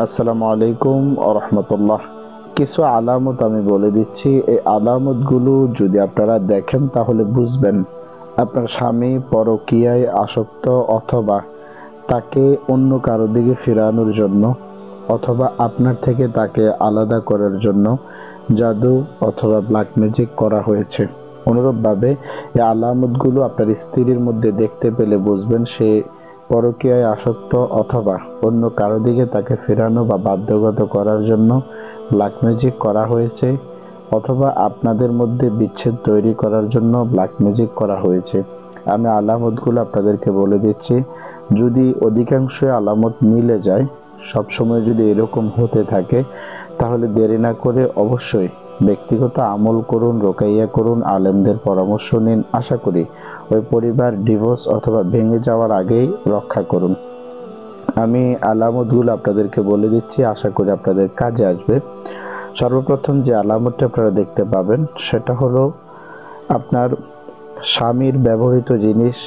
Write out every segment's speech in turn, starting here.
আসসালামু আলাইকুম রাহমাতুল্লাহ। কিছু আলামত আমি বলে দিচ্ছি। এই আলামতগুলো যদি আপনারা দেখেন তাহলে বুঝবেন আপনার স্বামী পরকীয়ায় আসক্ত, অথবা তাকে অন্য কারো দিকে ফেরানোর জন্য, অথবা আপনার থেকে তাকে আলাদা করার জন্য জাদু অথবা ব্ল্যাক ম্যাজিক করা হয়েছে। অনুরূপভাবে এই আলামতগুলো আপনার স্ত্রীর মধ্যে দেখতে পেলে বুঝবেন সে পরকীয়ায় আসক্ত, অথবা অন্য কারো দিকে তাকে ফেরানো বা বাধ্যগত করার জন্য ব্ল্যাক ম্যাজিক করা হয়েছে, অথবা আপনাদের মধ্যে বিচ্ছেদ তৈরি করার জন্য ব্ল্যাক ম্যাজিক করা হয়েছে। আমি আলামতগুলো আপনাদেরকে বলে দিচ্ছি। যদি অধিকাংশ আলামত মিলে যায়, সবসময় যদি এরকম হতে থাকে, তাহলে দেরি না করে অবশ্যই ব্যক্তিগত আমল করুন, রোকাইয়া করুন, আলেমদের পরামর্শ নিন। আশা করি ওই পরিবার ডিভোর্স অথবা ভেঙে যাওয়ার আগেই রক্ষা করুন। আমি আলামতগুলো আপনাদেরকে বলে দিচ্ছি, আশা করি আপনাদের কাজে আসবে। সর্বপ্রথম যে আলামতটা আপনারা দেখতে পাবেন সেটা হলো আপনার স্বামীর ব্যবহৃত জিনিস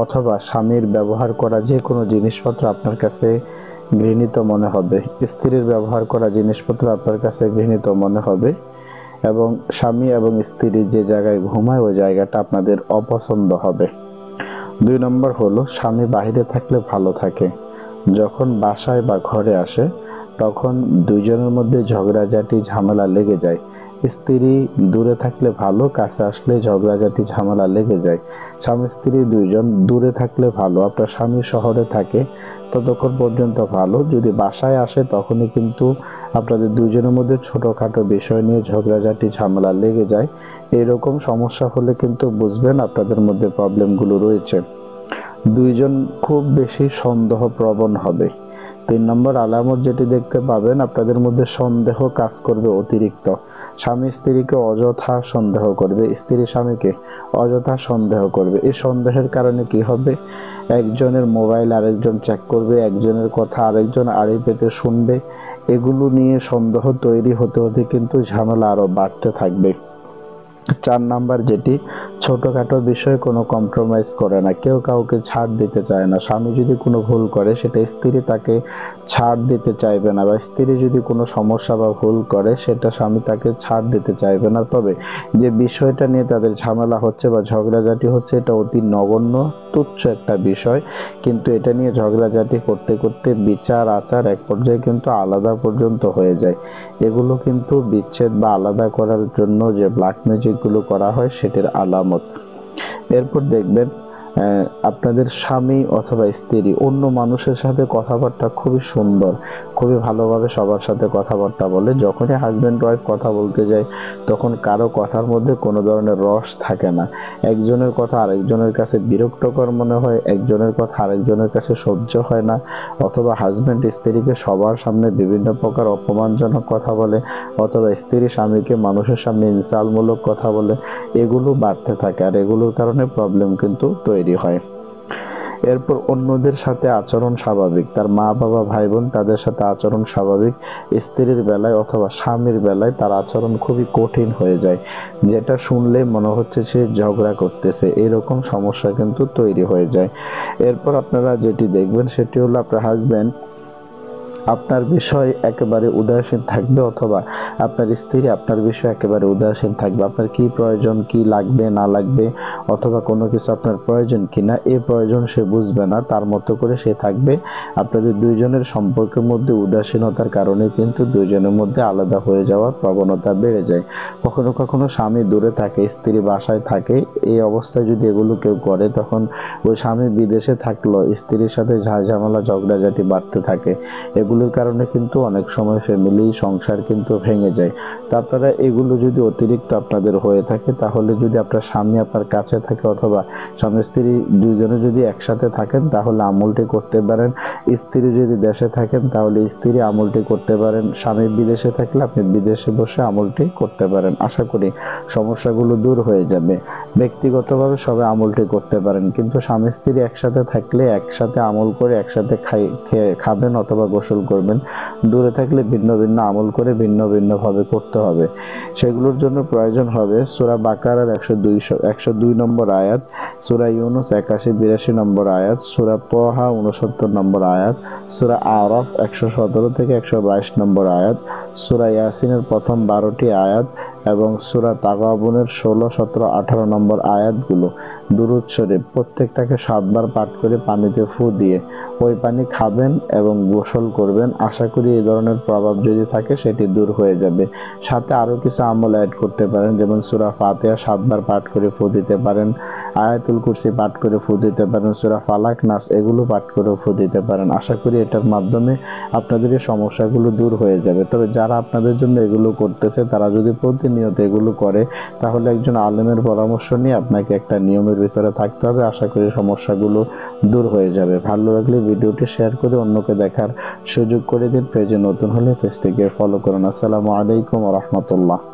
অথবা স্বামীর ব্যবহার করা যে কোনো জিনিসপত্র আপনার কাছে ঘৃণিত মনে হবে। স্ত্রীর ব্যবহার করা জিনিসপত্র আপনার কাছে ঘৃণিত মনে হবে, এবং স্বামী এবং স্ত্রী যে জায়গায় ঘুমায় ওই জায়গাটা আপনাদের অপছন্দ হবে। 2 নম্বর হলো স্বামী বাইরে থাকলে ভালো থাকে, যখন বাসায় বা ঘরে আসে তখন দুইজনের মধ্যে ঝগড়াঝাটি ঝামেলা লেগে যায়। স্ত্রী দূরে থাকলে ভালো, কাছে আসলে ঝগড়াঝাটি ঝামেলা লেগে যায়। স্বামী স্ত্রী দুইজন দূরে থাকলে ভালো, আপনার স্বামী শহরে থাকে ততক্ষণ পর্যন্ত ভালো, যদি বাসায় আসে তখনই কিন্তু আপনাদের দুইজনের মধ্যে ছোটখাটো বিষয় নিয়ে ঝগড়াঝাটি ঝামেলা লেগে যায়। এরকম সমস্যা হলে কিন্তু বুঝবেন আপনাদের মধ্যে প্রবলেমগুলো রয়েছে। দুইজন খুব বেশি সন্দেহ প্রবণ হবে। 3 নম্বর আলামত যেটি দেখতে পাবেন, আপনাদের মধ্যে সন্দেহ কাজ করবে অতিরিক্ত। স্বামী স্ত্রীকে অযথা সন্দেহ করবে, স্ত্রী স্বামীকে অযথা সন্দেহ করবে। এই সন্দেহের কারণে কি হবে, একজনের মোবাইল আরেকজন চেক করবে, একজনের কথা আরেকজন আড়ি পেতে শুনবে। এগুলো নিয়ে সন্দেহ তৈরি হতে হতে কিন্তু ঝামেলা আরো বাড়তে থাকবে। 4 নাম্বার যেটি, ছোটখাটো বিষয়ে কোনো কম্প্রোমাইজ করে না, কেউ কাউকে ছাড় দিতে চায় না। স্বামী যদি কোনো ভুল করে সেটা স্ত্রী তাকে ছাড় দিতে চাইবে না, বা স্ত্রী যদি কোনো সমস্যা বা ভুল করে সেটা স্বামী তাকে ছাড় দিতে চাইবে না। তবে যে বিষয়টা নিয়ে তাদের ঝামেলা হচ্ছে বা ঝগড়াঝাটি হচ্ছে এটা অতি নগণ্য, তুচ্ছ একটা বিষয়, কিন্তু এটা নিয়ে ঝগড়াঝাটি করতে করতে বিচার আচার এক পর্যায়ে কিন্তু আলাদা পর্যন্ত হয়ে যায়। এগুলো কিন্তু বিচ্ছেদ বা আলাদা করার জন্য যে ব্ল্যাক ম্যাজিক গুলো করা হয় সেটির আলামত। এরপর দেখবেন আপনাদের স্বামী অথবা স্ত্রী অন্য মানুষের সাথে কথাবার্তা খুবই সুন্দর, খুবই ভালোভাবে সবার সাথে কথাবার্তা বলে। যখনই হাজবেন্ড ওয়াইফ কথা বলতে যায় তখন কারো কথার মধ্যে কোনো ধরনের রস থাকে না। একজনের কথা আরেকজনের কাছে বিরক্তকর মনে হয়, একজনের কথা আরেকজনের কাছে সহ্য হয় না, অথবা হাজবেন্ড স্ত্রীকে সবার সামনে বিভিন্ন প্রকার অপমানজনক কথা বলে, অথবা স্ত্রী স্বামীকে মানুষের সামনে ইনসালমূলক কথা বলে। এগুলো বাড়তে থাকে, আর এগুলোর কারণে প্রবলেম কিন্তু তৈরি হয়। এরপর অন্যদের সাথে আচরণ স্বাভাবিক, তার মা বাবা ভাই বোন তাদের সাথে আচরণ স্বাভাবিক। স্ত্রীর বেলায় অথবা স্বামীর বেলায় তার আচরণ খুবই কঠিন হয়ে যায়, যেটা শুনলে মনে হচ্ছে সে ঝগড়া করতেছে, এরকম সমস্যা কিন্তু তৈরি হয়ে যায়। এরপর আপনারা যেটি দেখবেন সেটি হলো আপনার হাজবেন্ড আপনার বিষয় একেবারে উদাসীন থাকবে, অথবা আপনার স্ত্রী আপনার বিষয় একেবারে উদাসীন থাকবে। আপনার কি প্রয়োজন, কি লাগবে না লাগবে, অথবা কোনো কিছু আপনার প্রয়োজন কিনা এই প্রয়োজন সে বুঝবে না, তার মতো করে সে থাকবে। আপনাদের দুইজনের সম্পর্কের মধ্যে উদাসীনতার কারণে কিন্তু দুইজনের মধ্যে আলাদা হয়ে যাওয়ার প্রবণতা বেড়ে যায়। কখনো কখনো স্বামী দূরে থাকে, স্ত্রী বাসায় থাকে, এই অবস্থায় যদি এগুলো কেউ করে তখন ওই স্বামী বিদেশে থাকলো স্ত্রীর সাথে ঝামেলা ঝগড়াঝাটি বাড়তে থাকে। এগুলোর কারণে কিন্তু অনেক সময় ফ্যামিলি সংসার কিন্তু ভেঙে যায়। তো আপনারা এগুলো যদি অতিরিক্ত আপনাদের হয়ে থাকে, তাহলে যদি আপনার স্বামী আপনার কাছে থাকে অথবা স্বামী স্ত্রী দুইজনে যদি একসাথে থাকেন তাহলে আমলটি করতে পারেন। স্ত্রী যদি দেশে থাকেন তাহলে স্ত্রী আমলটি করতে পারেন। স্বামী বিদেশে থাকলে আপনি বিদেশে বসে আমলটি করতে পারেন। আশা করি সমস্যাগুলো দূর হয়ে যাবে। ব্যক্তিগতভাবে সবাই আমলটি করতে পারেন, কিন্তু স্বামী স্ত্রী একসাথে থাকলে একসাথে আমল করে একসাথে খাবেন অথবা গোসল করবেন। দূরে থাকলে ভিন্ন ভিন্ন আমল করে ভিন্ন ভিন্ন ভাবে করতে হবে। সেগুলোর জন্য প্রয়োজন হবে সূরা বাকারার 102 নম্বর আয়াত, সূরা ইউনূস 81-82 নম্বর আয়াত, সূরা তাহা 69 নম্বর আয়াত, সূরা আরাফ 117 থেকে 122 নম্বর আয়াত, সূরা ইয়াসিনের প্রথম 12টি আয়াত এবং সূরা তাগাবুনের 16, 17, 18 নম্বর আয়াতগুলো দুরূদ শরীফ প্রত্যেকটাকে 7 বার পাঠ করে পানিতে ফু দিয়ে ওই পানি খাবেন এবং গোসল করবেন। আশা করি এই ধরনের প্রভাব যদি থাকে সেটি দূর হয়ে যাবে। সাথে আরো কিছু আমল অ্যাড করতে পারেন, যেমন সূরা ফাতিহা 7 বার পাঠ করে ফু দিতে পারেন, আয়াতুল কুরসি পাঠ করে ফু দিতে পারেন, সূরা ফালাক নাস এগুলো পাঠ করে ফু দিতে পারেন। আশা করি এটার মাধ্যমে আপনাদের এই সমস্যাগুলো দূর হয়ে যাবে। তবে যারা আপনাদের জন্য এগুলো করতেছে তারা যদি প্রতিনিয়ত এগুলো করে তাহলে একজন আলেমের পরামর্শ নিয়ে আপনাকে একটা নিয়মের ভিতরে থাকতে হবে। আশা করি সমস্যাগুলো দূর হয়ে যাবে। ভালো লাগলে ভিডিওটি শেয়ার করে অন্যকে দেখার সুযোগ করে দিন। পেজে নতুন হলে পেজটিকে ফলো করুন। আসসালামু আলাইকুম ওয়া রাহমাতুল্লাহ।